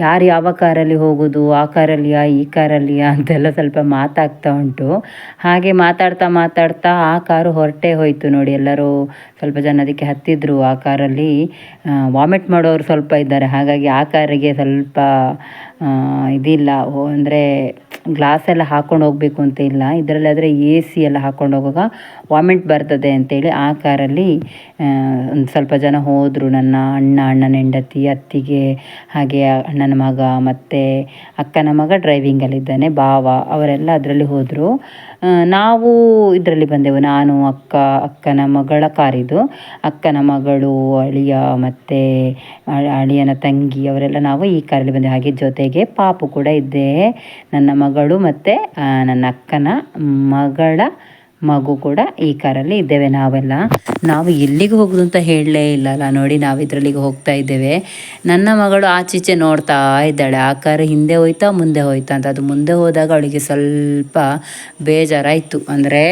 ಯಾರು ಯಾವ ಕಾರಲ್ಲಿ ಹೋಗೋದು, ಆ ಕಾರಲ್ಲಿಯಾ ಈ ಕಾರಲ್ಲಿಯಾ ಅಂತೆಲ್ಲ ಸ್ವಲ್ಪ ಮಾತಾಗ್ತಾ ಉಂಟು. ಹಾಗೆ ಮಾತಾಡ್ತಾ ಮಾತಾಡ್ತಾ ಆ ಕಾರು ಹೊರಟೇ ಹೋಯಿತು ನೋಡಿ. ಎಲ್ಲರೂ ಸ್ವಲ್ಪ ಜನ ಅದಕ್ಕೆ ಹತ್ತಿದ್ರು. ಆ ಕಾರಲ್ಲಿ ವಾಮಿಟ್ ಮಾಡೋರು ಸ್ವಲ್ಪ ಇದ್ದಾರೆ. ಹಾಗಾಗಿ ಆ ಕಾರಿಗೆ ಸ್ವಲ್ಪ ಇದಿಲ್ಲ, ಅಂದರೆ ಗ್ಲಾಸ್ ಎಲ್ಲ ಹಾಕ್ಕೊಂಡು ಹೋಗಬೇಕು ಅಂತ ಇಲ್ಲ. ಇದರಲ್ಲಾದರೆ ಎ ಸಿ ಎಲ್ಲ ಹಾಕ್ಕೊಂಡು ಹೋಗುವಾಗ ವಾಮಿಟ್ ಬರ್ತದೆ ಅಂತೇಳಿ ಆ ಕಾರಲ್ಲಿ ಒಂದು ಸ್ವಲ್ಪ ಜನ ಹೋದರು. ನನ್ನ ಅಣ್ಣನ ಹೆಂಡತಿ, ಅತ್ತಿಗೆ, ಹಾಗೆ ಅಣ್ಣನ ಮಗ ಮತ್ತು ಅಕ್ಕನ ಮಗ ಡ್ರೈವಿಂಗಲ್ಲಿದ್ದಾನೆ, ಭಾವ, ಅವರೆಲ್ಲ ಅದರಲ್ಲಿ ಹೋದರು. ನಾವು ಇದರಲ್ಲಿ ಬಂದೆವು. ನಾನು, ಅಕ್ಕನ ಮಗಳ ಕಾರಿದು, ಅಕ್ಕನ ಮಗಳು, ಅಳಿಯ ಮತ್ತು ಅಳಿಯನ ತಂಗಿ ಅವರೆಲ್ಲ ನಾವು ಈ ಕಾರಲ್ಲಿ ಬಂದೆವು. ಹಾಗೆ ಜೊತೆಗೆ ಪಾಪು ಕೂಡ ಇದ್ದೇ, ನನ್ನ ಮಗಳು ಮತ್ತು ನನ್ನ ಅಕ್ಕನ ಮಗಳ ಮಗು ಕೂಡ ಈ ಕಾರಲ್ಲಿ ಇದ್ದೇವೆ ನಾವೆಲ್ಲ. ನಾವು ಎಲ್ಲಿಗೆ ಹೋಗೋದು ಅಂತ ಹೇಳಲೇ ಇಲ್ಲಲ್ಲ ನೋಡಿ. ನಾವು ಇದರಲ್ಲಿಗೆ ಹೋಗ್ತಾ ಇದ್ದೇವೆ. ನನ್ನ ಮಗಳು ಆಚೀಚೆ ನೋಡ್ತಾ ಇದ್ದಾಳೆ, ಆ ಕಾರು ಹಿಂದೆ ಹೋಯ್ತಾ ಮುಂದೆ ಹೋಯ್ತಾ ಅಂತ. ಅದು ಮುಂದೆ ಹೋದಾಗ ಅವಳಿಗೆ ಸ್ವಲ್ಪ ಬೇಜಾರಾಯಿತು. ಅಂದರೆ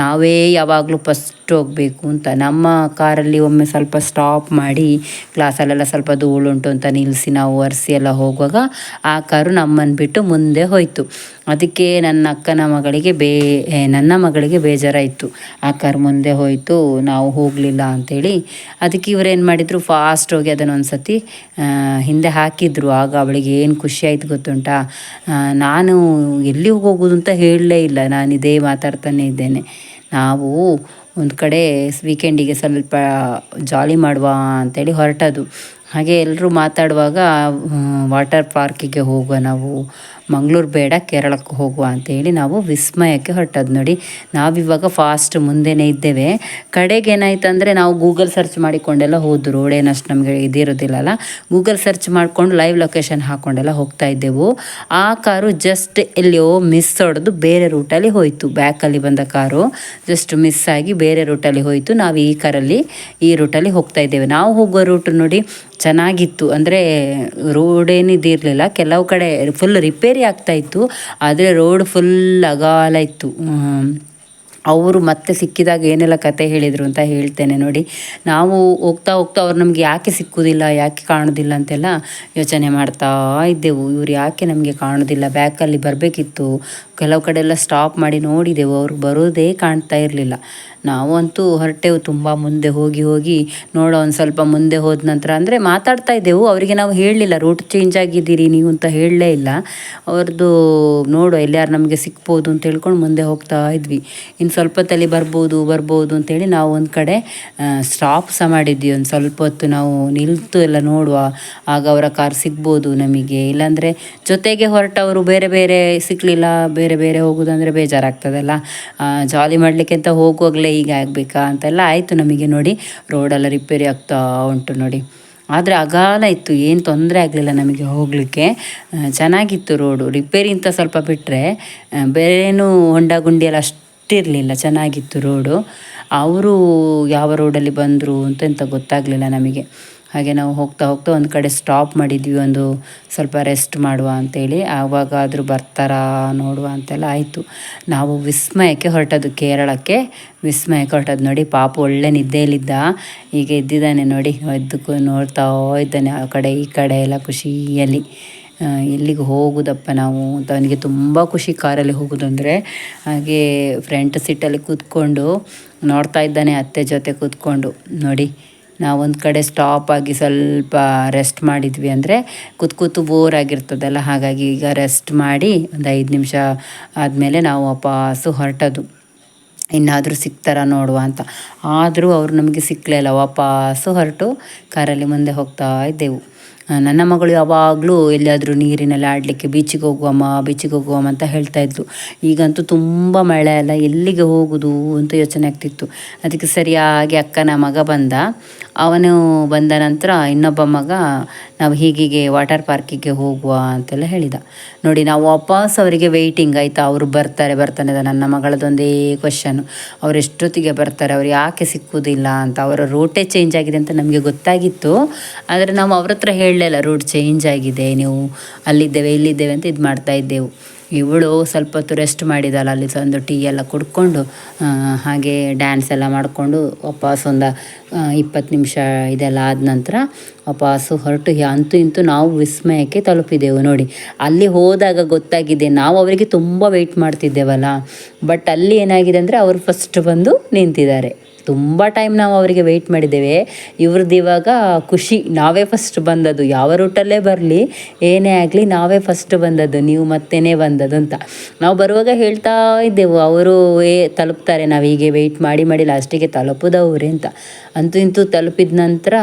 ನಾವೇ ಯಾವಾಗಲೂ ಫಸ್ಟ್ ಹೋಗಬೇಕು ಅಂತ. ನಮ್ಮ ಕಾರಲ್ಲಿ ಒಮ್ಮೆ ಸ್ವಲ್ಪ ಸ್ಟಾಪ್ ಮಾಡಿ ಕ್ಲಾಸಲ್ಲೆಲ್ಲ ಸ್ವಲ್ಪ ಧೂಳುಂಟು ಅಂತ ನಿಲ್ಲಿಸಿ ನಾವು ಒರೆಸಿ ಎಲ್ಲ ಹೋಗುವಾಗ ಆ ಕಾರು ನಮ್ಮನ್ನು ಬಿಟ್ಟು ಮುಂದೆ ಹೋಯಿತು. ಅದಕ್ಕೆ ನನ್ನ ಮಗಳಿಗೆ ಬೇಜಾರಾಯಿತು. ಆ ಕಾರು ಮುಂದೆ ಹೋಯಿತು, ನಾವು ಹೋಗಲಿಲ್ಲ ಅಂಥೇಳಿ. ಅದಕ್ಕೆ ಇವರೇನು ಮಾಡಿದರು, ಫಾಸ್ಟ್ ಹೋಗಿ ಅದನ್ನು ಒಂದು ಸತಿ ಹಿಂದೆ ಹಾಕಿದರು. ಆಗ ಅವಳಿಗೆ ಏನು ಖುಷಿ ಆಯಿತು ಗೊತ್ತುಂಟಾ. ನಾನು ಎಲ್ಲಿ ಹೋಗೋದು ಅಂತ ಹೇಳಲೇ ಇಲ್ಲ, ನಾನು ಇದೇ ಮಾತಾಡ್ತಾನೆ ಇದ್ದೇನೆ. ನಾವು ಒಂದು ಕಡೆ ವೀಕೆಂಡಿಗೆ ಸ್ವಲ್ಪ ಜಾಲಿ ಮಾಡುವ ಅಂಥೇಳಿ ಹೊರಟದು. ಹಾಗೆ ಎಲ್ಲರೂ ಮಾತಾಡುವಾಗ ವಾಟರ್ ಪಾರ್ಕಿಗೆ ಹೋಗುವ, ನಾವು ಮಂಗಳೂರು ಬೇಡ ಕೇರಳಕ್ಕೆ ಹೋಗುವ ಅಂತೇಳಿ ನಾವು ವಿಸ್ಮಯಕ್ಕೆ ಹೊರಟದ್ದು ನೋಡಿ. ನಾವಿವಾಗ ಫಾಸ್ಟ್ ಮುಂದೆನೇ ಇದ್ದೇವೆ. ಕಡೆಗೆ ಏನಾಯ್ತು ಅಂದರೆ, ನಾವು ಗೂಗಲ್ ಸರ್ಚ್ ಮಾಡಿಕೊಂಡೆಲ್ಲ ಹೋದ್ರು. ರೋಡೇನಷ್ಟು ನಮಗೆ ಇದಿರೋದಿಲ್ಲಲ್ಲ, ಗೂಗಲ್ ಸರ್ಚ್ ಮಾಡಿಕೊಂಡು ಲೈವ್ ಲೊಕೇಶನ್ ಹಾಕ್ಕೊಂಡೆಲ್ಲ ಹೋಗ್ತಾ ಇದ್ದೆವು. ಆ ಕಾರು ಜಸ್ಟ್ ಎಲ್ಲಿಯೋ ಮಿಸ್ ಹೊಡೆದು ಬೇರೆ ರೂಟಲ್ಲಿ ಹೋಯಿತು. ಬ್ಯಾಕಲ್ಲಿ ಬಂದ ಕಾರು ಜಸ್ಟ್ ಮಿಸ್ ಆಗಿ ಬೇರೆ ರೂಟಲ್ಲಿ ಹೋಯಿತು. ನಾವು ಈ ಕಾರಲ್ಲಿ ಈ ರೂಟಲ್ಲಿ ಹೋಗ್ತಾ ಇದ್ದೇವೆ. ನಾವು ಹೋಗುವ ರೂಟ್ ನೋಡಿ ಚೆನ್ನಾಗಿತ್ತು. ಅಂದರೆ ರೋಡೇನಿದಿರಲಿಲ್ಲ, ಕೆಲವು ಕಡೆ ಫುಲ್ ರಿಪೇರಿ ಆಗ್ತಾಯಿತ್ತು, ಆದರೆ ರೋಡ್ ಫುಲ್ ಅಗಾಲ ಇತ್ತು. ಅವರು ಮತ್ತೆ ಸಿಕ್ಕಿದಾಗ ಏನೆಲ್ಲ ಕತೆ ಹೇಳಿದರು ಅಂತ ಹೇಳ್ತೇನೆ ನೋಡಿ. ನಾವು ಹೋಗ್ತಾ ಹೋಗ್ತಾ ಅವ್ರು ನಮಗೆ ಯಾಕೆ ಸಿಕ್ಕುವುದಿಲ್ಲ, ಯಾಕೆ ಕಾಣೋದಿಲ್ಲ ಅಂತೆಲ್ಲ ಯೋಚನೆ ಮಾಡ್ತಾ ಇದ್ದೆವು. ಇವ್ರು ಯಾಕೆ ನಮಗೆ ಕಾಣೋದಿಲ್ಲ, ಬ್ಯಾಕಲ್ಲಿ ಬರಬೇಕಿತ್ತು. ಕೆಲವು ಕಡೆ ಎಲ್ಲ ಸ್ಟಾಪ್ ಮಾಡಿ ನೋಡಿದೆವು, ಅವ್ರು ಬರೋದೇ ಕಾಣ್ತಾ ಇರಲಿಲ್ಲ. ನಾವಂತೂ ಹೊರಟೆವು ತುಂಬ ಮುಂದೆ ಹೋಗಿ ಹೋಗಿ ನೋಡೋ. ಒಂದು ಸ್ವಲ್ಪ ಮುಂದೆ ಹೋದ ನಂತರ ಅಂದರೆ ಮಾತಾಡ್ತಾ ಇದ್ದೆವು, ಅವರಿಗೆ ನಾವು ಹೇಳಲಿಲ್ಲ ರೂಟ್ ಚೇಂಜ್ ಆಗಿದ್ದೀರಿ ನೀವು ಅಂತ ಹೇಳಲೇ ಇಲ್ಲ. ಅವ್ರದ್ದು ನೋಡು ಎಲ್ಲಿಯಾರು ನಮಗೆ ಸಿಕ್ಬೋದು ಅಂತ ಹೇಳ್ಕೊಂಡು ಮುಂದೆ ಹೋಗ್ತಾ ಇದ್ವಿ. ಇನ್ನು ಸ್ವಲ್ಪ ಹೊತ್ತಲ್ಲಿ ಬರ್ಬೋದು ಅಂತೇಳಿ ನಾವು ಒಂದು ಕಡೆ ಸ್ಟಾಪ್ ಸಹ ಮಾಡಿದ್ವಿ. ಒಂದು ಸ್ವಲ್ಪ ಹೊತ್ತು ನಾವು ನಿಲ್ತು ಎಲ್ಲ ನೋಡುವ, ಆಗ ಅವರ ಕಾರ್ ಸಿಗ್ಬೋದು ನಮಗೆ. ಇಲ್ಲಾಂದರೆ ಜೊತೆಗೆ ಹೊರಟವರು ಬೇರೆ ಬೇರೆ ಸಿಕ್ಕಲಿಲ್ಲ, ಬೇರೆ ಬೇರೆ ಹೋಗೋದಂದರೆ ಬೇಜಾರಾಗ್ತದಲ್ಲ. ಜಾಲಿ ಮಾಡಲಿಕ್ಕೆ ಅಂತ ಹೋಗುವಾಗಲೇ ಹೀಗೆ ಆಗಬೇಕಾ ಅಂತೆಲ್ಲ ಆಯಿತು ನಮಗೆ ನೋಡಿ. ರೋಡೆಲ್ಲ ರಿಪೇರಿ ಆಗ್ತಾ ಉಂಟು ನೋಡಿ. ಆದರೆ ಅಗಾಲ ಇತ್ತು, ಏನು ತೊಂದರೆ ಆಗಲಿಲ್ಲ ನಮಗೆ ಹೋಗಲಿಕ್ಕೆ. ಚೆನ್ನಾಗಿತ್ತು ರೋಡು. ರಿಪೇರಿ ಅಂತ ಸ್ವಲ್ಪ ಬಿಟ್ಟರೆ ಬೇರೇನೂ ಹೊಂಡ ಗುಂಡಿ ಎಲ್ಲ ಅಷ್ಟಿರಲಿಲ್ಲ, ಚೆನ್ನಾಗಿತ್ತು ರೋಡು. ಅವರು ಯಾವ ರೋಡಲ್ಲಿ ಬಂದರು ಅಂತ ಗೊತ್ತಾಗಲಿಲ್ಲ ನಮಗೆ. ಹಾಗೆ ನಾವು ಹೋಗ್ತಾ ಹೋಗ್ತಾ ಒಂದು ಕಡೆ ಸ್ಟಾಪ್ ಮಾಡಿದ್ವಿ, ಒಂದು ಸ್ವಲ್ಪ ರೆಸ್ಟ್ ಮಾಡುವ ಅಂತೇಳಿ. ಆವಾಗಾದರೂ ಬರ್ತಾರಾ ನೋಡುವ ಅಂತೆಲ್ಲ ಆಯಿತು. ನಾವು ವಿಸ್ಮಯಕ್ಕೆ ಹೊರಟದ್ದು, ಕೇರಳಕ್ಕೆ ವಿಸ್ಮಯಕ್ಕೆ ಹೊರಟದ್ದು ನೋಡಿ. ಪಾಪು ಒಳ್ಳೆ ನಿದ್ದೆಯಲ್ಲಿದ್ದ, ಈಗ ಎದ್ದಿದ್ದಾನೆ ನೋಡಿ. ಎದ್ದಕ್ಕೂ ನೋಡ್ತಾ ಇದ್ದಾನೆ ಆ ಕಡೆ ಈ ಕಡೆ ಎಲ್ಲ ಖುಷಿಯಲ್ಲಿ. ಎಲ್ಲಿಗೆ ಹೋಗೋದಪ್ಪ ನಾವು ಅಂತ ಅವನಿಗೆ ತುಂಬ ಖುಷಿ ಕಾರಲ್ಲಿ ಹೋಗೋದು ಅಂದರೆ. ಹಾಗೆ ಫ್ರಂಟ್ ಸೀಟಲ್ಲಿ ಕೂತ್ಕೊಂಡು ನೋಡ್ತಾ ಇದ್ದಾನೆ ಅತ್ತೆ ಜೊತೆ ಕೂತ್ಕೊಂಡು ನೋಡಿ. ನಾವೊಂದು ಕಡೆ ಸ್ಟಾಪ್ ಆಗಿ ಸ್ವಲ್ಪ ರೆಸ್ಟ್ ಮಾಡಿದ್ವಿ, ಅಂದರೆ ಕೂತು ಬೋರ್ ಆಗಿರ್ತದಲ್ಲ, ಹಾಗಾಗಿ ಈಗ ರೆಸ್ಟ್ ಮಾಡಿ ಒಂದು 5 ನಿಮಿಷ ಆದಮೇಲೆ ನಾವು ವಾಪಸ್ಸು ಹೊರಟದು. ಇನ್ನಾದರೂ ಸಿಗ್ತಾರ ನೋಡುವ ಅಂತ. ಆದರೂ ಅವರು ನಮಗೆ ಸಿಕ್ಕಲಿಲ್ಲ. ವಾಪಸ್ಸು ಹೊರಟು ಕಾರಲ್ಲಿ ಮುಂದೆ ಹೋಗ್ತಾ ಇದ್ದೆವು. ನನ್ನ ಮಗಳು ಯಾವಾಗಲೂ ಎಲ್ಲಿಯಾದರೂ ನೀರಿನಲ್ಲಿ ಆಡಲಿಕ್ಕೆ ಬೀಚಿಗೆ ಹೋಗುವಮ್ಮ ಅಂತ ಹೇಳ್ತಾಯಿದ್ಲು. ಈಗಂತೂ ತುಂಬ ಮಳೆ ಅಲ್ಲ, ಎಲ್ಲಿಗೆ ಹೋಗೋದು ಅಂತ ಯೋಚನೆ ಆಗ್ತಿತ್ತು. ಅದಕ್ಕೆ ಸರಿಯಾಗಿ ಅಕ್ಕನ ಮಗ ಬಂದ. ಅವನು ಬಂದ ನಂತರ ಇನ್ನೊಬ್ಬ ಮಗ ನಾವು ಹೀಗೆ ವಾಟರ್ ಪಾರ್ಕಿಗೆ ಹೋಗುವ ಅಂತೆಲ್ಲ ಹೇಳಿದ ನೋಡಿ. ನಾವು ವಾಪಸ್ ಅವರಿಗೆ ವೆಯ್ಟಿಂಗ್ ಆಯಿತಾ, ಅವರು ಬರ್ತಾರೆ ನನ್ನ ಮಗಳದೊಂದೇ ಕ್ವಶನ್ನು, ಅವ್ರು ಎಷ್ಟೊತ್ತಿಗೆ ಬರ್ತಾರೆ, ಅವ್ರು ಯಾಕೆ ಸಿಕ್ಕುವುದಿಲ್ಲ ಅಂತ. ಅವರ ರೂಟೇ ಚೇಂಜ್ ಆಗಿದೆ ಅಂತ ನಮಗೆ ಗೊತ್ತಾಗಿತ್ತು, ಆದರೆ ನಾವು ಅವ್ರ ಹತ್ರ ಹೇಳಲಿಲ್ಲ ರೂಟ್ ಚೇಂಜ್ ಆಗಿದೆ, ನೀವು ಅಲ್ಲಿದ್ದೇವೆ ಇಲ್ಲಿದ್ದೇವೆ ಅಂತ ಇದು ಮಾಡ್ತಾ ಇದ್ದೆವು. ಇವಳು ಸ್ವಲ್ಪ ಹೊತ್ತು ರೆಸ್ಟ್ ಮಾಡಿದಲ್ಲ, ಅಲ್ಲಿ ಒಂದು ಟೀ ಎಲ್ಲ ಕುಡ್ಕೊಂಡು ಹಾಗೆ ಡ್ಯಾನ್ಸ್ ಎಲ್ಲ ಮಾಡಿಕೊಂಡು ವಾಪಸ್ ಒಂದು 20 ನಿಮಿಷ ಇದೆಲ್ಲ ಆದ ನಂತರ ವಾಪಸ್ಸು ಹೊರಟು ಅಂತೂ ಇಂತೂ ನಾವು ವಿಸ್ಮಯಕ್ಕೆ ತಲುಪಿದೆವು ನೋಡಿ. ಅಲ್ಲಿ ಹೋದಾಗ ಗೊತ್ತಾಗಿದೆ, ನಾವು ಅವರಿಗೆ ತುಂಬ ವೆಯ್ಟ್ ಮಾಡ್ತಿದ್ದೇವಲ್ಲ, ಬಟ್ ಅಲ್ಲಿ ಏನಾಗಿದೆ ಅಂದರೆ ಅವರು ಫಸ್ಟ್ ಬಂದು ನಿಂತಿದ್ದಾರೆ. ತುಂಬ ಟೈಮ್ ನಾವು ಅವರಿಗೆ ವೆಯ್ಟ್ ಮಾಡಿದ್ದೇವೆ. ಇವ್ರದ್ದು ಇವಾಗ ಖುಷಿ, ನಾವೇ ಫಸ್ಟ್ ಬಂದದ್ದು, ಯಾವ ರೂಟಲ್ಲೇ ಬರಲಿ ಏನೇ ಆಗಲಿ ನಾವೇ ಫಸ್ಟ್ ಬಂದದ್ದು, ನೀವು ಮತ್ತೇ ಬಂದದ್ದು ಅಂತ. ನಾವು ಬರುವಾಗ ಹೇಳ್ತಾ ಇದ್ದೆವು, ಅವರು ತಲುಪ್ತಾರೆ, ನಾವು ಹೀಗೆ ವೆಯ್ಟ್ ಮಾಡಿ ಮಾಡಿ ಲಾಸ್ಟಿಗೆ ತಲುಪುದವ್ರೆ ಅಂತ. ಅಂತೂ ಇಂತೂ ತಲುಪಿದ ನಂತರ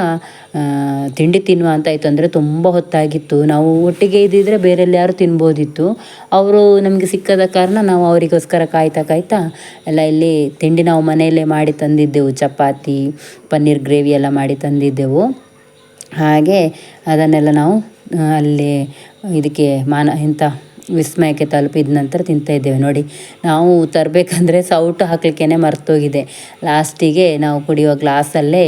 ತಿಂಡಿ ತಿನ್ನುವ ಅಂತ ಆಯಿತು. ಅಂದರೆ ತುಂಬ ಹೊತ್ತಾಗಿತ್ತು, ನಾವು ಒಟ್ಟಿಗೆ ಇದ್ದಿದ್ರೆ ಬೇರೆಲ್ಲ ಯಾರು ತಿನ್ಬೋದಿತ್ತು. ಅವರು ನಮಗೆ ಸಿಕ್ಕದ ಕಾರಣ ನಾವು ಅವರಿಗೋಸ್ಕರ ಕಾಯ್ತಾ ಎಲ್ಲ ಇಲ್ಲಿ ತಿಂಡಿ ನಾವು ಮನೆಯಲ್ಲೇ ಮಾಡಿ ತಂದಿದ್ದೆವು. ಚಪಾತಿ, ಪನ್ನೀರ್ ಗ್ರೇವಿ ಎಲ್ಲ ಮಾಡಿ ತಂದಿದ್ದೆವು. ಹಾಗೆ ಅದನ್ನೆಲ್ಲ ನಾವು ಅಲ್ಲಿ ಇದಕ್ಕೆ ವಿಸ್ಮಯಕ್ಕೆ ತಲುಪಿದ ನಂತರ ತಿಂತಾಯಿದ್ದೇವೆ ನೋಡಿ. ನಾವು ತರಬೇಕಂದ್ರೆ ಸೌಟು ಹಾಕಲಿಕ್ಕೆ ಮರ್ತೋಗಿದೆ. ಲಾಸ್ಟಿಗೆ ನಾವು ಕುಡಿಯುವ ಗ್ಲಾಸಲ್ಲೇ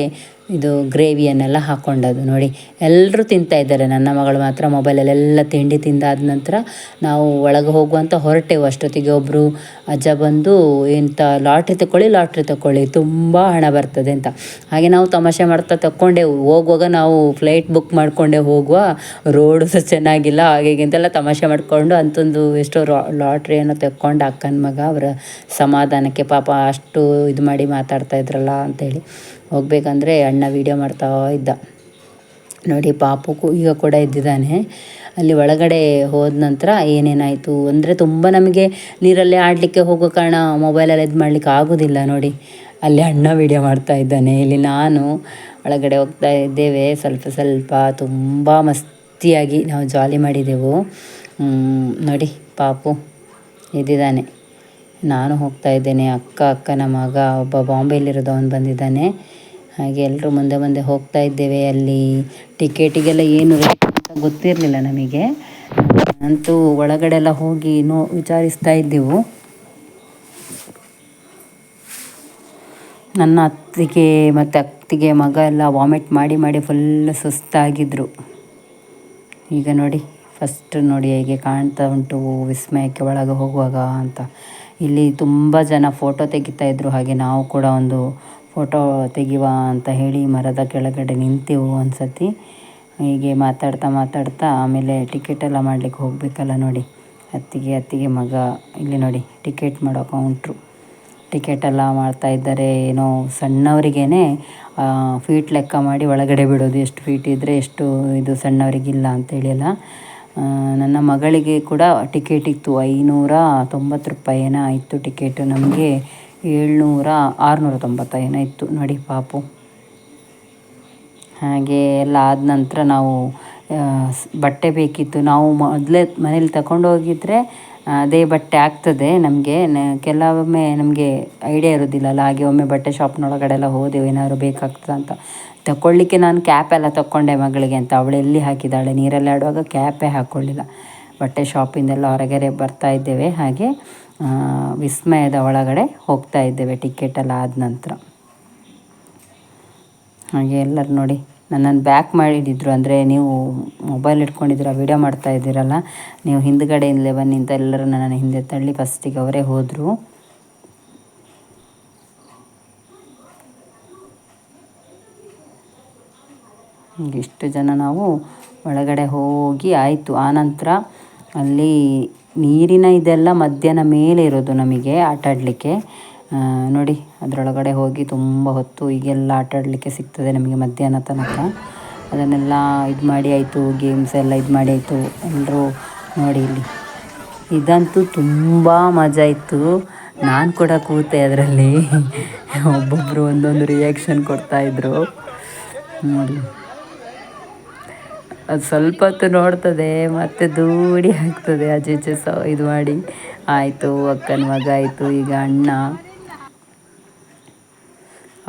ಇದು ಗ್ರೇವಿಯನ್ನೆಲ್ಲ ಹಾಕ್ಕೊಂಡದ್ದು ನೋಡಿ. ಎಲ್ಲರೂ ತಿಂತಾಯಿದ್ದಾರೆ, ನನ್ನ ಮಗಳು ಮಾತ್ರ ಮೊಬೈಲಲ್ಲೆಲ್ಲ ತಿಂಡಿ ತಿಂದಾದ ನಂತರ ನಾವು ಒಳಗೆ ಹೋಗುವಂಥ ಹೊರಟೆವು. ಅಷ್ಟೊತ್ತಿಗೆ ಒಬ್ಬರು ಅಜ್ಜ ಬಂದು ಲಾಟ್ರಿ ತಗೊಳ್ಳಿ ತುಂಬ ಹಣ ಬರ್ತದೆ ಅಂತ. ಹಾಗೆ ನಾವು ತಮಾಷೆ ಮಾಡ್ತಾ ತಗೊಂಡೆವು. ಹೋಗುವಾಗ ನಾವು ಫ್ಲೈಟ್ ಬುಕ್ ಮಾಡಿಕೊಂಡೆ ಹೋಗುವ, ರೋಡು ಸಹ ಚೆನ್ನಾಗಿಲ್ಲ ಹಾಗೆ ಅಂತೆಲ್ಲ ತಮಾಷೆ ಮಾಡಿಕೊಂಡು ಅಂತೊಂದು ಎಷ್ಟೋ ಲಾಟ್ರಿಯನ್ನು ತೆಕ್ಕೊಂಡು ಅಕ್ಕನ ಮಗ ಅವರ ಸಮಾಧಾನಕ್ಕೆ ಪಾಪ ಅಷ್ಟು ಇದು ಮಾಡಿ ಮಾತಾಡ್ತಾ ಇದ್ರಲ್ಲ ಅಂಥೇಳಿ ಹೋಗಬೇಕಂದ್ರೆ ಅಣ್ಣ ವೀಡಿಯೋ ಮಾಡ್ತಾ ಇದ್ದ ನೋಡಿ. ಪಾಪಕ್ಕೂ ಈಗ ಕೂಡ ಇದ್ದಿದ್ದಾನೆ. ಅಲ್ಲಿ ಒಳಗಡೆ ಹೋದ ನಂತರ ಏನೇನಾಯಿತು ಅಂದರೆ ತುಂಬ ನಮಗೆ ನೀರಲ್ಲಿ ಆಡಲಿಕ್ಕೆ ಹೋಗೋ ಕಾರಣ ಮೊಬೈಲಲ್ಲಿ ಇದು ಮಾಡಲಿಕ್ಕೆ ಆಗೋದಿಲ್ಲ ನೋಡಿ. ಅಲ್ಲಿ ಅಣ್ಣ ವೀಡಿಯೋ ಮಾಡ್ತಾ ಇದ್ದಾನೆ, ಇಲ್ಲಿ ನಾನು ಒಳಗಡೆ ಹೋಗ್ತಾ ಇದ್ದೇವೆ. ಸ್ವಲ್ಪ ತುಂಬ ಮಸ್ತಿಯಾಗಿ ನಾವು ಜಾಲಿ ಮಾಡಿದೆವು ನೋಡಿ. ಪಾಪು ಇದ್ದಿದ್ದಾನೆ, ನಾನು ಹೋಗ್ತಾ ಇದ್ದೇನೆ, ಅಕ್ಕನ ಮಗ ಒಬ್ಬ ಬಾಂಬೆಯಲ್ಲಿರೋದು ಅವನು ಬಂದಿದ್ದಾನೆ. ಹಾಗೆ ಎಲ್ಲರೂ ಮುಂದೆ ಹೋಗ್ತಾ ಇದ್ದೇವೆ. ಅಲ್ಲಿ ಟಿಕೆಟಿಗೆಲ್ಲ ಏನು ರೇಟ್ ಅಂತ ಗೊತ್ತಿರಲಿಲ್ಲ ನಮಗೆ. ಅಂತೂ ಒಳಗಡೆ ಎಲ್ಲ ಹೋಗಿ ವಿಚಾರಿಸ್ತಾ ಇದ್ದೆವು. ನನ್ನ ಅತ್ತಿಗೆ ಮಗ ಎಲ್ಲ ವಾಮಿಟ್ ಮಾಡಿ ಫುಲ್ ಸುಸ್ತಾಗಿದ್ದರು. ಈಗ ನೋಡಿ ಫಸ್ಟ್ ನೋಡಿ ಹೇಗೆ ಕಾಣ್ತಾ ಉಂಟು ವಿಸ್ಮಯಕ್ಕೆ ಒಳಗೆ ಹೋಗುವಾಗ ಅಂತ. ಇಲ್ಲಿ ತುಂಬ ಜನ ಫೋಟೋ ತೆಗಿತಾಯಿದ್ರು. ಹಾಗೆ ನಾವು ಕೂಡ ಒಂದು ಫೋಟೋ ತೆಗಿವ ಅಂತ ಹೇಳಿ ಮರದ ಕೆಳಗಡೆ ನಿಂತೆವು ಒಂದು ಸತಿ. ಹೀಗೆ ಮಾತಾಡ್ತಾ ಆಮೇಲೆ ಟಿಕೆಟ್ ಎಲ್ಲ ಮಾಡಲಿಕ್ಕೆ ಹೋಗಬೇಕಲ್ಲ ನೋಡಿ. ಅತ್ತಿಗೆ ಮಗ ಇಲ್ಲಿ ನೋಡಿ ಟಿಕೆಟ್ ಮಾಡೋ ಕೌಂಟ್ರು, ಟಿಕೆಟ್ ಎಲ್ಲ ಮಾಡ್ತಾಯಿದ್ದಾರೆ. ಏನೋ ಸಣ್ಣವರಿಗೇ ಫೀಟ್ ಲೆಕ್ಕ ಮಾಡಿ ಒಳಗಡೆ ಬಿಡೋದು, ಎಷ್ಟು ಫೀಟ್ ಇದ್ದರೆ ಎಷ್ಟು ಇದು, ಸಣ್ಣವರಿಗಿಲ್ಲ ಅಂತೇಳಿ ಎಲ್ಲ. ನನ್ನ ಮಗಳಿಗೆ ಕೂಡ ಟಿಕೆಟ್ ಇತ್ತು, 590 ರೂಪಾಯಿನ ಇತ್ತು ಟಿಕೆಟು. ನಮಗೆ 690 ಏನೋ ಇತ್ತು ನೋಡಿ ಪಾಪು. ಹಾಗೆ ಎಲ್ಲ ಆದ ನಂತರ ನಾವು ಬಟ್ಟೆ ಬೇಕಿತ್ತು. ನಾವು ಮೊದಲೇ ಮನೇಲಿ ತಗೊಂಡು ಹೋಗಿದ್ರೆ ಅದೇ ಬಟ್ಟೆ ಆಗ್ತದೆ ನಮಗೆ. ಕೆಲವೊಮ್ಮೆ ನಮಗೆ ಐಡಿಯಾ ಇರೋದಿಲ್ಲಲ್ಲ, ಹಾಗೆ ಒಮ್ಮೆ ಬಟ್ಟೆ ಶಾಪ್ನೊಳಗಡೆ ಎಲ್ಲ ಹೋದೆವು ಏನಾದ್ರು ಬೇಕಾಗ್ತದೆ ಅಂತ ತಗೊಳ್ಳಿಕ್ಕೆ. ನಾನು ಕ್ಯಾಪ್ ಎಲ್ಲ ತಗೊಂಡೆ ಮಗಳಿಗೆ ಅಂತ, ಅವಳು ಎಲ್ಲಿ ಹಾಕಿದ್ದಾಳೆ, ನೀರಲ್ಲಿ ಆಡುವಾಗ ಕ್ಯಾಪೇ ಹಾಕ್ಕೊಳ್ಳಿಲ್ಲ. ಬಟ್ಟೆ ಶಾಪಿಂದೆಲ್ಲ ಹೊರಗಡೆ ಬರ್ತಾ ಇದ್ದೇವೆ. ಹಾಗೆ ವಿಸ್ಮಯದ ಒಳಗಡೆ ಹೋಗ್ತಾ ಇದ್ದೇವೆ ಟಿಕೆಟೆಲ್ಲ ಆದ ನಂತರ. ಹಾಗೆ ಎಲ್ಲರೂ ನೋಡಿ ನನ್ನನ್ನು ಬ್ಯಾಕ್ ಮಾಡಿದ್ರು, ಅಂದರೆ ನೀವು ಮೊಬೈಲ್ ಇಟ್ಕೊಂಡಿದ್ದೀರ ವೀಡಿಯೋ ಮಾಡ್ತಾ ಇದ್ದೀರಲ್ಲ, ನೀವು ಹಿಂದ್ಗಡೆಯಿಂದಲೇ ಬನ್ನಿ ಅಂತ ಎಲ್ಲರೂ ನನ್ನನ್ನು ಹಿಂದೆ ತಳ್ಳಿ ಫಸ್ಟಿಗೆ ಅವರೇ ಹೋದರು. ಇಷ್ಟು ಜನ ನಾವು ಒಳಗಡೆ ಹೋಗಿ ಆಯಿತು. ಆನಂತರ ಅಲ್ಲಿ ನೀರಿನ ಇದೆಲ್ಲ ಮಧ್ಯಾಹ್ನ ಮೇಲೆ ಇರೋದು ನಮಗೆ ಆಟಾಡಲಿಕ್ಕೆ ನೋಡಿ. ಅದರೊಳಗಡೆ ಹೋಗಿ ತುಂಬ ಹೊತ್ತು ಈಗೆಲ್ಲ ಆಟಾಡಲಿಕ್ಕೆ ಸಿಗ್ತದೆ ನಮಗೆ ಮಧ್ಯಾಹ್ನ ತನಕ. ಅದನ್ನೆಲ್ಲ ಇದು ಮಾಡಿ ಆಯಿತು, ಗೇಮ್ಸ್ ಎಲ್ಲ ಇದು ಮಾಡಿ ಆಯಿತು. ಎಲ್ಲರೂ ನೋಡಿ ಇಲ್ಲಿ ಇದಂತೂ ತುಂಬ ಮಜಾ ಇತ್ತು. ನಾನು ಕೂಡ ಕೂತೆ ಅದರಲ್ಲಿ. ಒಬ್ಬೊಬ್ಬರು ಒಂದೊಂದು ರಿಯಾಕ್ಷನ್ ಕೊಡ್ತಾಯಿದ್ರು ನೋಡಿ. ಅದು ಸ್ವಲ್ಪ ಹೊತ್ತು ನೋಡ್ತದೆ ಮತ್ತು ದೂಡಿ ಹಾಕ್ತದೆ ಆಚೆ ಈಚೆ ಇದು ಮಾಡಿ. ಆಯಿತು ಅಕ್ಕನ ಮಗ ಆಯಿತು, ಈಗ ಅಣ್ಣ.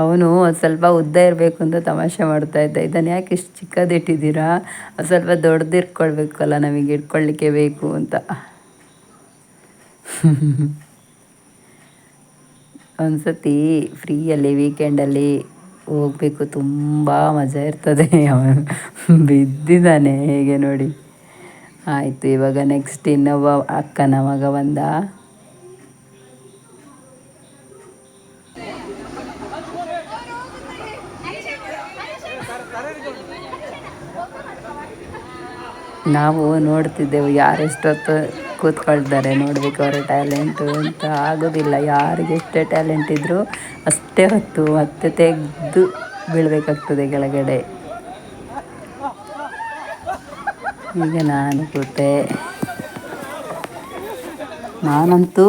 ಅವನು ಅದು ಸ್ವಲ್ಪ ಉದ್ದ ಇರಬೇಕು ಅಂತ ತಮಾಷೆ ಮಾಡ್ತಾಯಿದ್ದ. ಇದನ್ನು ಯಾಕೆ ಇಷ್ಟು ಚಿಕ್ಕದಿಟ್ಟಿದ್ದೀರಾ, ಅದು ಸ್ವಲ್ಪ ದೊಡ್ಡದಿಟ್ಕೊಳ್ಬೇಕಲ್ಲ, ನಮಗೆ ಇಟ್ಕೊಳ್ಳಿಕ್ಕೆ ಬೇಕು ಅಂತ. ಒಂದು ಸತಿ ಫ್ರೀಯಲ್ಲಿ ವೀಕೆಂಡಲ್ಲಿ ಹೋಗಬೇಕು, ತುಂಬ ಮಜಾ ಇರ್ತದೆ. ಅವನು ಬಿದ್ದಿದ್ದಾನೆ ಹೇಗೆ ನೋಡಿ. ಆಯಿತು. ಇವಾಗ ನೆಕ್ಸ್ಟ್ ಇನ್ನೊಬ್ಬ ಅಕ್ಕನ ಮಗ ಬಂದ. ನಾವು ನೋಡ್ತಿದ್ದೆವು ಯಾರೆಷ್ಟೊತ್ತು ಕೂತ್ಕೊಳ್ತಾರೆ ನೋಡಬೇಕು ಅವರ ಟ್ಯಾಲೆಂಟು ಅಂತ. ಆಗೋದಿಲ್ಲ, ಯಾರಿಗೆ ಎಷ್ಟೇ ಟ್ಯಾಲೆಂಟ್ ಇದ್ದರೂ ಅಷ್ಟೇ ಹೊತ್ತು ಮತ್ತೆ ತೆಗೆದು ಬೀಳಬೇಕಾಗ್ತದೆ ಕೆಳಗಡೆ. ಈಗ ನಾನು ಕೂತೆ, ನಾನಂತೂ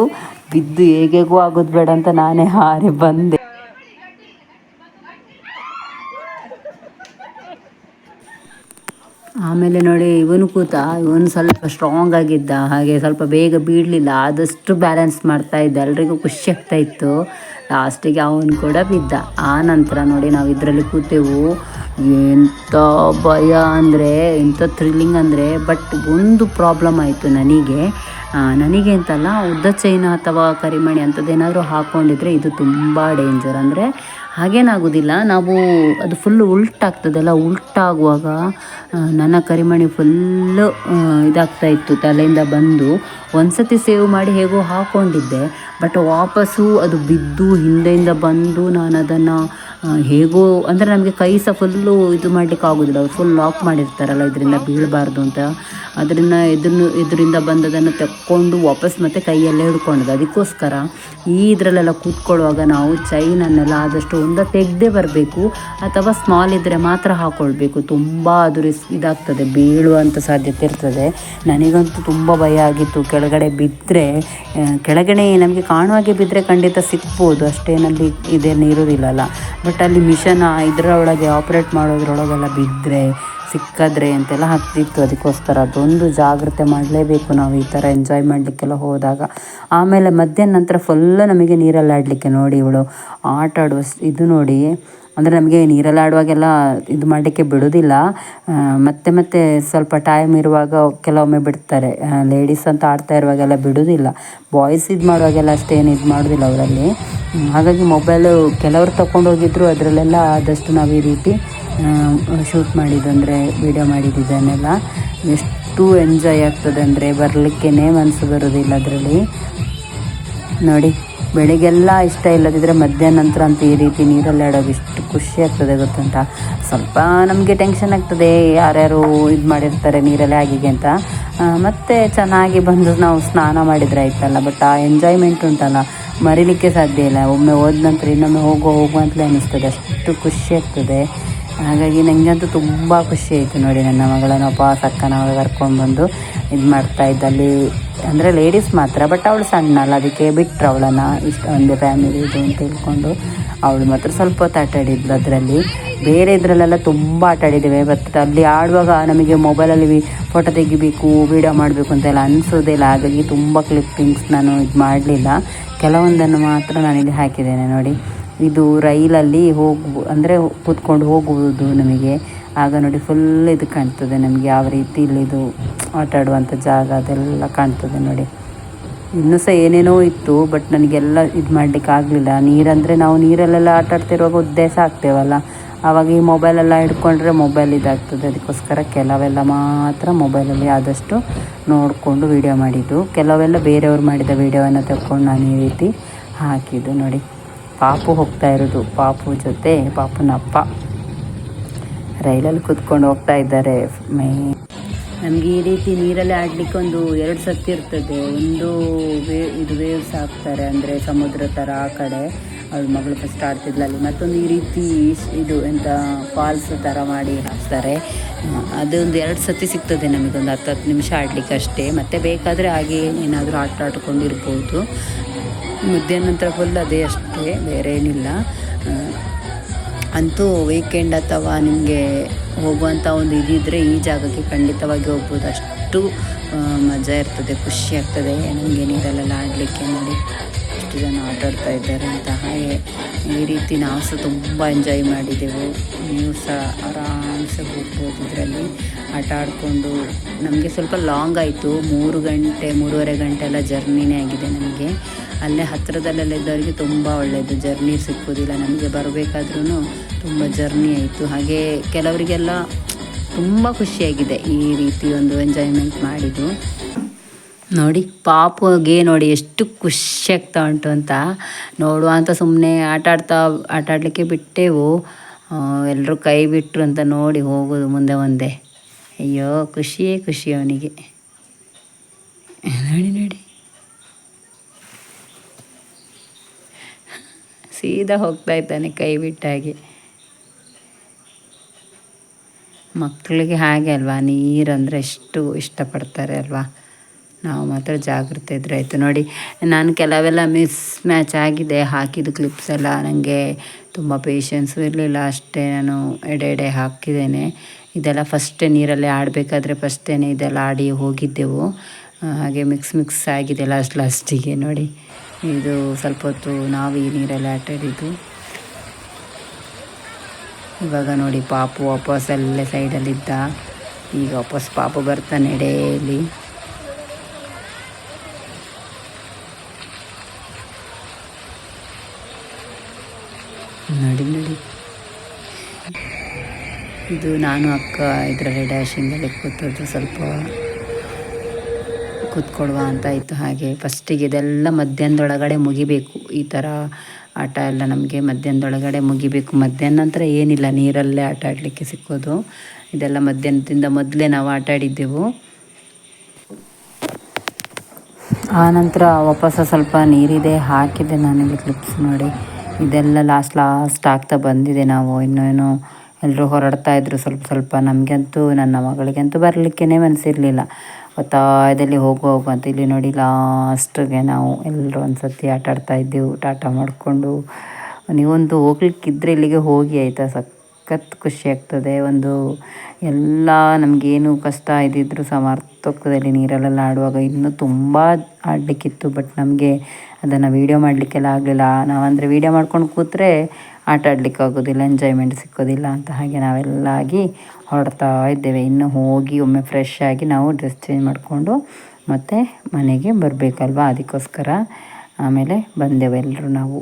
ಬಿದ್ದು ಹೇಗೆಗೂ ಆಗೋದು ಬೇಡ ಅಂತ ನಾನೇ ಹಾರಿ ಬಂದೆ. ಆಮೇಲೆ ನೋಡಿ ಇವನು ಕೂತ, ಇವನು ಸ್ವಲ್ಪ ಸ್ಟ್ರಾಂಗ್ ಆಗಿದ್ದ, ಹಾಗೆ ಸ್ವಲ್ಪ ಬೇಗ ಬೀಳಲಿಲ್ಲ, ಆದಷ್ಟು ಬ್ಯಾಲೆನ್ಸ್ ಮಾಡ್ತಾ ಇದ್ದ, ಎಲ್ರಿಗೂ ಖುಷಿ ಆಗ್ತಾ ಇತ್ತು. ಲಾಸ್ಟಿಗೆ ಅವನು ಕೂಡ ಬಿದ್ದ. ಆ ನಂತರ ನೋಡಿ ನಾವು ಇದರಲ್ಲಿ ಕೂತೆವು. ಎಂಥ ಭಯ ಅಂದರೆ, ಎಂಥ ಥ್ರಿಲ್ಲಿಂಗ್ ಅಂದರೆ, ಬಟ್ ಒಂದು ಪ್ರಾಬ್ಲಮ್ ಆಯಿತು ನನಗೆ ಅಂತಲ್ಲ, ಉದ್ದ ಚೈನ ಅಥವಾ ಕರಿಮಣಿ ಅಂಥದ್ದೇನಾದರೂ ಹಾಕ್ಕೊಂಡಿದ್ರೆ ಇದು ತುಂಬ ಡೇಂಜರ್. ಅಂದರೆ ಹಾಗೇನಾಗೋದಿಲ್ಲ, ನಾವು ಅದು ಫುಲ್ಲು ಉಲ್ಟಾಗ್ತದಲ್ಲ, ಉಲ್ಟಾಗುವಾಗ ನನ್ನ ಕರಿಮಣಿ ಫುಲ್ಲು ಇದಾಗ್ತಾಯಿತ್ತು ತಲೆಯಿಂದ ಬಂದು. ಒಂದು ಸತಿ ಸೇವ್ ಮಾಡಿ ಹೇಗೋ ಹಾಕ್ಕೊಂಡಿದ್ದೆ, ಬಟ್ ವಾಪಸ್ಸು ಅದು ಬಿದ್ದು ಹಿಂದೆಯಿಂದ ಬಂದು ನಾನು ಅದನ್ನು ಹೇಗೋ, ಅಂದರೆ ನಮಗೆ ಕೈ ಸಹ ಫುಲ್ಲು ಇದು ಮಾಡಲಿಕ್ಕೆ ಆಗೋದಿಲ್ಲ, ಅವ್ರು ಫುಲ್ ಲಾಕ್ ಮಾಡಿರ್ತಾರಲ್ಲ ಇದರಿಂದ ಬೀಳಬಾರ್ದು ಅಂತ. ಅದರಿಂದ ಇದರಿಂದ ಬಂದದನ್ನು ತೆಕ್ಕೊಂಡು ವಾಪಸ್ ಮತ್ತೆ ಕೈಯಲ್ಲೇ ಹಿಡ್ಕೊಂಡದ್ದು. ಅದಕ್ಕೋಸ್ಕರ ಇದರಲ್ಲೆಲ್ಲ ಕೂತ್ಕೊಳ್ಳುವಾಗ ನಾವು ಚೈನನ್ನೆಲ್ಲ ಆದಷ್ಟು ತೆಗೆದೇ ಬರಬೇಕು, ಅಥವಾ ಸ್ಮಾಲ್ ಇದ್ದರೆ ಮಾತ್ರ ಹಾಕ್ಕೊಳ್ಬೇಕು. ತುಂಬ ಅದು ಇದಾಗ್ತದೆ, ಬೀಳುವಂಥ ಸಾಧ್ಯತೆ ಇರ್ತದೆ. ನನಗಂತೂ ತುಂಬ ಭಯ ಆಗಿತ್ತು. ಕೆಳಗಡೆ ಬಿದ್ದರೆ, ಕೆಳಗಡೆ ನಮಗೆ ಕಾಣುವಾಗೆ ಬಿದ್ದರೆ ಖಂಡಿತ ಸಿಗ್ಬೋದು, ಅಷ್ಟೇನಲ್ಲಿ ಇದೇನು ಇರೋದಿಲ್ಲಲ್ಲ. ಬಟ್ ಅಲ್ಲಿ ಮಿಷನ್ ಇದರೊಳಗೆ ಆಪ್ರೇಟ್ ಮಾಡೋದ್ರೊಳಗೆಲ್ಲ ಬಿದ್ದರೆ ಸಿಕ್ಕಿದ್ರೆ ಅಂತೆಲ್ಲ ಹತ್ತಿತ್ತು. ಅದಕ್ಕೋಸ್ಕರ ಅದೊಂದು ಜಾಗ್ರತೆ ಮಾಡಲೇಬೇಕು ನಾವು ಈ ಥರ ಎಂಜಾಯ್ ಮಾಡಲಿಕ್ಕೆಲ್ಲ ಹೋದಾಗ. ಆಮೇಲೆ ಮಧ್ಯಾಹ್ನ ನಂತರ ಫುಲ್ಲು ನಮಗೆ ನೀರಲ್ಲಿ ಆಡಲಿಕ್ಕೆ ನೋಡಿ ಇವಳು ಆಟ ಆಡುವ ಇದು ನೋಡಿ, ಅಂದರೆ ನಮಗೆ ನೀರಲ್ಲಿ ಆಡುವಾಗೆಲ್ಲ ಇದು ಮಾಡಲಿಕ್ಕೆ ಬಿಡೋದಿಲ್ಲ. ಮತ್ತೆ ಸ್ವಲ್ಪ ಟೈಮ್ ಇರುವಾಗ ಕೆಲವೊಮ್ಮೆ ಬಿಡ್ತಾರೆ, ಲೇಡೀಸ್ ಅಂತ ಆಡ್ತಾ ಇರುವಾಗೆಲ್ಲ ಬಿಡೋದಿಲ್ಲ. ಬಾಯ್ಸ್ ಇದು ಮಾಡುವಾಗೆಲ್ಲ ಅಷ್ಟೇನು ಇದು ಮಾಡೋದಿಲ್ಲ ಅವರಲ್ಲಿ. ಹಾಗಾಗಿ ಮೊಬೈಲು ಕೆಲವರು ತಗೊಂಡೋಗಿದ್ರು, ಅದರಲ್ಲೆಲ್ಲ ಆದಷ್ಟು ನಾವು ಈ ರೀತಿ ಶೂಟ್ ಮಾಡಿದ್ದು, ಅಂದರೆ ವೀಡಿಯೋ ಮಾಡಿದ್ದನ್ನೆಲ್ಲ. ಎಷ್ಟು ಎಂಜಾಯ್ ಆಗ್ತದೆ ಅಂದರೆ ಬರಲಿಕ್ಕೇ ಮನಸ್ಸು ಬರೋದಿಲ್ಲ ಅದರಲ್ಲಿ. ನೋಡಿ, ಬೆಳಿಗ್ಗೆಲ್ಲ ಇಷ್ಟ ಇಲ್ಲದಿದ್ದರೆ ಮಧ್ಯಾಹ್ನ ನಂತರ ಅಂತ ಈ ರೀತಿ ನೀರಲ್ಲಿ ಆಡೋದು ಎಷ್ಟು ಖುಷಿ ಆಗ್ತದೆ ಗೊತ್ತುಂಟ. ಸ್ವಲ್ಪ ನಮಗೆ ಟೆನ್ಷನ್ ಆಗ್ತದೆ, ಯಾರ್ಯಾರು ಇದು ಮಾಡಿರ್ತಾರೆ ನೀರಲ್ಲಿ ಆಗಿಗೆ ಅಂತ. ಮತ್ತು ಚೆನ್ನಾಗಿ ಬಂದು ನಾವು ಸ್ನಾನ ಮಾಡಿದರೆ ಆಯ್ತಲ್ಲ. ಬಟ್ ಆ ಎಂಜಾಯ್ಮೆಂಟ್ ಉಂಟಲ್ಲ, ಮರಿಲಿಕ್ಕೆ ಸಾಧ್ಯ ಇಲ್ಲ. ಒಮ್ಮೆ ಹೋದ ನಂತರ ಇನ್ನೊಮ್ಮೆ ಹೋಗೋ ಅಂತಲೇ ಅನ್ನಿಸ್ತದೆ, ಅಷ್ಟು ಖುಷಿ ಆಗ್ತದೆ. ಹಾಗಾಗಿ ನನಗಂತೂ ತುಂಬ ಖುಷಿ ಆಯಿತು ನೋಡಿ. ನನ್ನ ಮಗಳನ್ನು ಅಕ್ಕನ ಕರ್ಕೊಂಡು ಬಂದು ಇದು ಮಾಡ್ತಾಯಿದ್ದ ಅಲ್ಲಿ. ಅಂದರೆ ಲೇಡೀಸ್ ಮಾತ್ರ, ಬಟ್ ಅವಳು ಸಣ್ಣ ಅಲ್ಲ, ಅದಕ್ಕೆ ಬಿಟ್ಟರು ಅವಳನ್ನು. ಇಷ್ಟು ಒಂದೇ ಫ್ಯಾಮಿಲಿ ಇದು ಅಂತ ತಿಳ್ಕೊಂಡು ಅವಳು ಮಾತ್ರ ಸ್ವಲ್ಪ ಹೊತ್ತು ಆಟ ಆಡಿದ್ಲು ಅದರಲ್ಲಿ. ಬೇರೆ ಇದರಲ್ಲೆಲ್ಲ ತುಂಬ ಆಟ ಆಡಿದ್ದೇವೆ. ಬಟ್ ಅಲ್ಲಿ ಆಡುವಾಗ ನಮಗೆ ಮೊಬೈಲಲ್ಲಿ ಫೋಟೋ ತೆಗಿಬೇಕು, ವೀಡಿಯೋ ಮಾಡಬೇಕು ಅಂತೆಲ್ಲ ಅನಿಸೋದಿಲ್ಲ. ಹಾಗಾಗಿ ತುಂಬ ಕ್ಲಿಪ್ಪಿಂಗ್ಸ್ ನಾನು ಇದು ಮಾಡಲಿಲ್ಲ, ಕೆಲವೊಂದನ್ನು ಮಾತ್ರ ನಾನಿಲ್ಲಿ ಹಾಕಿದ್ದೇನೆ ನೋಡಿ. ಇದು ರೈಲಲ್ಲಿ ಅಂದರೆ ಕೂತ್ಕೊಂಡು ಹೋಗುವುದು ನಮಗೆ. ಆಗ ನೋಡಿ ಫುಲ್ ಇದು ಕಾಣ್ತದೆ ನಮಗೆ, ಯಾವ ರೀತಿ ಇಲ್ಲಿದು ಆಟ ಆಡುವಂಥ ಜಾಗ ಅದೆಲ್ಲ ಕಾಣ್ತದೆ ನೋಡಿ. ಇನ್ನೂ ಸಹ ಏನೇನೋ ಇತ್ತು, ಬಟ್ ನನಗೆಲ್ಲ ಇದು ಮಾಡಲಿಕ್ಕೆ ಆಗಲಿಲ್ಲ. ನೀರಂದರೆ ನಾವು ನೀರಲ್ಲೆಲ್ಲ ಆಟ ಆಡ್ತಿರುವಾಗ ಉದ್ದೇಶ ಆಗ್ತೇವಲ್ಲ, ಆವಾಗ ಈ ಮೊಬೈಲೆಲ್ಲ ಹಿಡ್ಕೊಂಡ್ರೆ ಮೊಬೈಲ್ ಇದಾಗ್ತದೆ. ಅದಕ್ಕೋಸ್ಕರ ಕೆಲವೆಲ್ಲ ಮಾತ್ರ ಮೊಬೈಲಲ್ಲಿ ಆದಷ್ಟು ನೋಡಿಕೊಂಡು ವೀಡಿಯೋ ಮಾಡಿದ್ದು, ಕೆಲವೆಲ್ಲ ಬೇರೆಯವ್ರು ಮಾಡಿದ ವೀಡಿಯೋವನ್ನು ತಗೊಂಡು ನಾನು ಈ ರೀತಿ ಹಾಕಿದ್ದು ನೋಡಿ. ಪಾಪು ಹೋಗ್ತಾ ಇರೋದು, ಪಾಪು ಜೊತೆ ಪಾಪುನ ಅಪ್ಪ ರೈಲಲ್ಲಿ ಕೂತ್ಕೊಂಡು ಹೋಗ್ತಾ ಇದ್ದಾರೆ. ನಮಗೆ ಈ ರೀತಿ ನೀರಲ್ಲಿ ಆಡಲಿಕ್ಕೆ ಒಂದು 2 ಸತಿ ಇರ್ತದೆ. ಒಂದು ಇದು ವೇವ್ಸ್ ಹಾಕ್ತಾರೆ, ಅಂದರೆ ಸಮುದ್ರ ಥರ ಆ ಕಡೆ ಅವಳ ಮಗಳು ಫಸ್ಟ್ ಆಡ್ತಿದ್ಲಲ್ಲಿ. ಮತ್ತೊಂದು ಈ ರೀತಿ ಇದು ಎಂಥ ಫಾಲ್ಸ್ ಥರ ಮಾಡಿ ಹಾಕ್ತಾರೆ. ಅದೊಂದು 2 ಸತಿ ಸಿಗ್ತದೆ ನಮಗೊಂದು 10 ನಿಮಿಷ ಆಡಲಿಕ್ಕೆ ಅಷ್ಟೇ. ಮತ್ತು ಬೇಕಾದರೆ ಹಾಗೆ ಏನಾದರೂ ಆಟ ಆಡ್ಕೊಂಡಿರ್ಬೋದು. ಮಧ್ಯಾಹ್ನ ನಂತರ ಫುಲ್ ಅದೇ ಅಷ್ಟೇ, ಬೇರೆ ಏನಿಲ್ಲ. ಅಂತೂ ವೀಕೆಂಡ್ ಅಥವಾ ನಿಮಗೆ ಹೋಗುವಂಥ ಒಂದು ಇದಿದ್ದರೆ ಈ ಜಾಗಕ್ಕೆ ಖಂಡಿತವಾಗಿ ಹೋಗ್ಬೋದು. ಅಷ್ಟು ಮಜಾ ಇರ್ತದೆ, ಖುಷಿ ಆಗ್ತದೆ ನಮಗೆ ನೀರಲ್ಲೆಲ್ಲ ಆಡಲಿಕ್ಕೆ. ನೋಡಿ ಎಷ್ಟು ಜನ ಆಟ ಆಡ್ತಾ ಇದ್ದಾರೆ ಅಂತ. ಹಾಗೆ ಈ ರೀತಿ ನಾವು ಸಹ ತುಂಬ ಎಂಜಾಯ್ ಮಾಡಿದೆವು. ನೀವು ಸಹ ಆರಾಮ್ಸೆ ಹೋಗ್ಬೋದು ಇದರಲ್ಲಿ ಆಟ ಆಡಿಕೊಂಡು. ನಮಗೆ ಸ್ವಲ್ಪ ಲಾಂಗ್ ಆಯಿತು, 3-3.5 ಗಂಟೆ ಎಲ್ಲ ಜರ್ನಿನೇ ಆಗಿದೆ ನಮಗೆ. ಅಲ್ಲೇ ಹತ್ತಿರದಲ್ಲೆಲ್ಲ ಇದ್ದವರಿಗೆ ತುಂಬ ಒಳ್ಳೆಯದು, ಜರ್ನಿ ಸಿಕ್ಕೋದಿಲ್ಲ ನಮಗೆ. ಬರಬೇಕಾದ್ರೂ ತುಂಬ ಜರ್ನಿ ಆಯಿತು. ಹಾಗೆ ಕೆಲವರಿಗೆಲ್ಲ ತುಂಬ ಖುಷಿಯಾಗಿದೆ ಈ ರೀತಿ ಒಂದು ಎಂಜಾಯ್ಮೆಂಟ್ ಮಾಡಿದ್ದು. ನೋಡಿ ಪಾಪುಗೆ ನೋಡಿ ಎಷ್ಟು ಖುಷಿ ಆಗ್ತಾ ಉಂಟು ಅಂತ ನೋಡುವ ಅಂತ ಸುಮ್ಮನೆ ಆಟಾಡಲಿಕ್ಕೆ ಬಿಟ್ಟೆವು. ಎಲ್ಲರೂ ಕೈ ಬಿಟ್ಟರು ಅಂತ ನೋಡಿ ಹೋಗೋದು ಮುಂದೆ ಒಂದೇ. ಅಯ್ಯೋ ಖುಷಿಯೇ ಖುಷಿ ಅವನಿಗೆ. ನೋಡಿ ನೋಡಿ ಸೀದಾ ಹೋಗ್ತಾ ಇದ್ದಾನೆ ಕೈ ಬಿಟ್ಟಾಗೆ. ಮಕ್ಕಳಿಗೆ ಹಾಗೆ ಅಲ್ವಾ, ನೀರಂದರೆ ಎಷ್ಟು ಇಷ್ಟಪಡ್ತಾರೆ ಅಲ್ವಾ. ನಾವು ಮಾತ್ರ ಜಾಗ್ರತೆ ಇದ್ರೆ ಆಯಿತು. ನೋಡಿ ನಾನು ಕೆಲವೆಲ್ಲ ಮಿಸ್ ಮ್ಯಾಚ್ ಆಗಿದೆ ಹಾಕಿದ್ದು ಕ್ಲಿಪ್ಸ್ ಎಲ್ಲ. ನನಗೆ ತುಂಬ ಪೇಷನ್ಸು ಇರಲಿಲ್ಲ, ಅಷ್ಟೇ ನಾನು ಎಡೆ ಹಾಕಿದ್ದೇನೆ. ಇದೆಲ್ಲ ಫಸ್ಟೇ ನೀರಲ್ಲೇ ಆಡಬೇಕಾದ್ರೆ ಫಸ್ಟೇ ಇದೆಲ್ಲ ಆಡಿ ಹೋಗಿದ್ದೆವು. ಹಾಗೆ ಮಿಕ್ಸ್ ಆಗಿದೆ ಲಾಸ್ಟಿಗೆ. ನೋಡಿ ಇದು ಸ್ವಲ್ಪ ಹೊತ್ತು ನಾವು ಈ ನೀರಲ್ಲಿ ಆಟಾಡಿದ್ದು. ಇವಾಗ ನೋಡಿ ಪಾಪು ವಾಪಸ್ ಅಲ್ಲೇ ಸೈಡಲ್ಲಿದ್ದ. ಈಗ ವಾಪಸ್ ಪಾಪು ಬರ್ತಾನೆ ಡೈಲಿ. ನೋಡಿ ನೋಡಿ ಇದು ನಾನು ಅಕ್ಕ ಇದರಲ್ಲಿ ಡ್ಯಾಶಿಂಗಲ್ಲಿ ಕೂತದ್ದು, ಸ್ವಲ್ಪ ಕೂತ್ಕೊಡುವ ಅಂತ ಇತ್ತು. ಹಾಗೆ ಫಸ್ಟಿಗೆ ಇದೆಲ್ಲ ಮಧ್ಯಾಹ್ನದೊಳಗಡೆ ಮುಗಿಬೇಕು. ಈ ಥರ ಆಟ ಎಲ್ಲ ನಮಗೆ ಮಧ್ಯಾಹ್ನದೊಳಗಡೆ ಮುಗಿಬೇಕು. ಮಧ್ಯಾಹ್ನ ನಂತರ ಏನಿಲ್ಲ, ನೀರಲ್ಲೇ ಆಟ ಆಡಲಿಕ್ಕೆ ಸಿಕ್ಕೋದು. ಇದೆಲ್ಲ ಮಧ್ಯಾಹ್ನದಿಂದ ಮೊದಲೇ ನಾವು ಆಟ ಆಡಿದ್ದೆವು. ಆನಂತರ ವಾಪಸ್ ಸ್ವಲ್ಪ ನೀರಿದೆ ಹಾಕಿದೆ ನಾನಿಲ್ಲಿ ಕ್ಲಿಪ್ಸ್. ನೋಡಿ ಇದೆಲ್ಲ ಲಾಸ್ಟ್ ಆಗ್ತಾ ಬಂದಿದೆ. ನಾವು ಇನ್ನೇನು ಎಲ್ಲರೂ ಹೊರಡ್ತಾಯಿದ್ರು ಸ್ವಲ್ಪ. ನಮಗಂತೂ ನನ್ನ ಮಗಳಿಗಂತೂ ಬರಲಿಕ್ಕೇ ಮನಸ್ಸಿರಲಿಲ್ಲ. ಒತ್ತಾಯದಲ್ಲಿ ಹೋಗು ಅಂತ. ಇಲ್ಲಿ ನೋಡಿ ಲಾಸ್ಟಿಗೆ ನಾವು ಎಲ್ಲರೂ ಒಂದು ಸರ್ತಿ ಆಟ ಆಡ್ತಾಯಿದ್ದೆವು ಟಾಟಾ ಮಾಡಿಕೊಂಡು. ನೀವೊಂದು ಹೋಗ್ಲಿಕ್ಕಿದ್ರೆ ಇಲ್ಲಿಗೆ ಹೋಗಿ ಆಯಿತಾ, ಸಖತ್ ಖುಷಿ ಆಗ್ತದೆ. ಒಂದು ಎಲ್ಲ ನಮಗೇನು ಕಷ್ಟ ಇದ್ದಿದ್ರು ಸಹ ಮರ್ತೋಗ್ತದೆ ನೀರಲ್ಲೆಲ್ಲ ಆಡುವಾಗ. ಇನ್ನೂ ತುಂಬ ಆಡಲಿಕ್ಕಿತ್ತು, ಬಟ್ ನಮಗೆ ಅದನ್ನು ವೀಡಿಯೋ ಮಾಡಲಿಕ್ಕೆಲ್ಲ ಆಗಲಿಲ್ಲ. ನಾವಂದರೆ ವೀಡಿಯೋ ಮಾಡ್ಕೊಂಡು ಕೂತ್ರೆ ಆಟ ಆಡಲಿಕ್ಕೆ ಆಗೋದಿಲ್ಲ, ಎಂಜಾಯ್ಮೆಂಟ್ ಸಿಕ್ಕೋದಿಲ್ಲ ಅಂತ. ಹಾಗೆ ನಾವೆಲ್ಲ ಆಗಿ ಹೊರಡ್ತಾ ಇದ್ದೇವೆ. ಇನ್ನು ಹೋಗಿ ಒಮ್ಮೆ ಫ್ರೆಶ್ ಆಗಿ ನಾವು ಡ್ರೆಸ್ ಚೇಂಜ್ ಮಾಡಿಕೊಂಡು ಮತ್ತು ಮನೆಗೆ ಬರಬೇಕಲ್ವ, ಅದಕ್ಕೋಸ್ಕರ ಆಮೇಲೆ ಬಂದೆವು ಎಲ್ಲರೂ. ನಾವು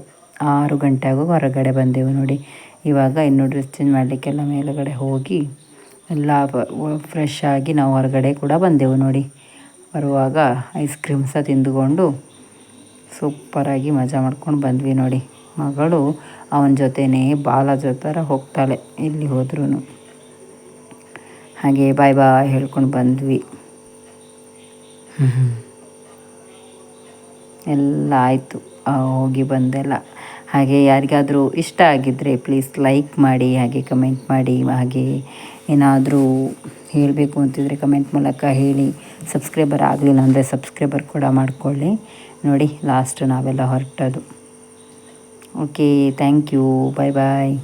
6 ಗಂಟೆ ಆಗುವಾಗ ಹೊರಗಡೆ ಬಂದೆವು. ನೋಡಿ ಇವಾಗ ಇನ್ನೂ ಡ್ರೆಸ್ ಚೇಂಜ್ ಮಾಡಲಿಕ್ಕೆಲ್ಲ ಮೇಲುಗಡೆ ಹೋಗಿ ಎಲ್ಲ ಫ್ರೆಶ್ ಆಗಿ ನಾವು ಹೊರಗಡೆ ಕೂಡ ಬಂದೆವು. ನೋಡಿ ಬರುವಾಗ ಐಸ್ ಕ್ರೀಮ್ ಸಹ ತಿಂದುಕೊಂಡು ಸೂಪರಾಗಿ ಮಜಾ ಮಾಡ್ಕೊಂಡು ಬಂದ್ವಿ. ನೋಡಿ ಮಗಳು ಅವನ ಜೊತೆನೇ ಬಾಲ ಥರ ಹೋಗ್ತಾಳೆ ಎಲ್ಲಿ ಹೋದ್ರೂ. ಹಾಗೆ ಬಾಯ್ ಹೇಳ್ಕೊಂಡು ಬಂದ್ವಿ. ಎಲ್ಲ ಆಯಿತು, ಹೋಗಿ ಬಂದೆಲ್ಲ. ಹಾಗೆ ಯಾರಿಗಾದರೂ ಇಷ್ಟ ಆಗಿದ್ದರೆ ಪ್ಲೀಸ್ ಲೈಕ್ ಮಾಡಿ, ಹಾಗೆ ಕಮೆಂಟ್ ಮಾಡಿ. ಹಾಗೆ ಏನಾದರೂ ಹೇಳಬೇಕು ಅಂತಿದ್ರೆ ಕಮೆಂಟ್ ಮೂಲಕ ಹೇಳಿ. ಸಬ್ಸ್ಕ್ರೈಬರ್ ಆಗಲಿಲ್ಲ ಅಂದರೆ ಸಬ್ಸ್ಕ್ರೈಬರ್ ಕೂಡ ಮಾಡಿಕೊಳ್ಳಿ. ನೋಡಿ ಲಾಸ್ಟ್ ನಾವೆಲ್ಲ ಹೊರಟದು. Okay, thank you, bye.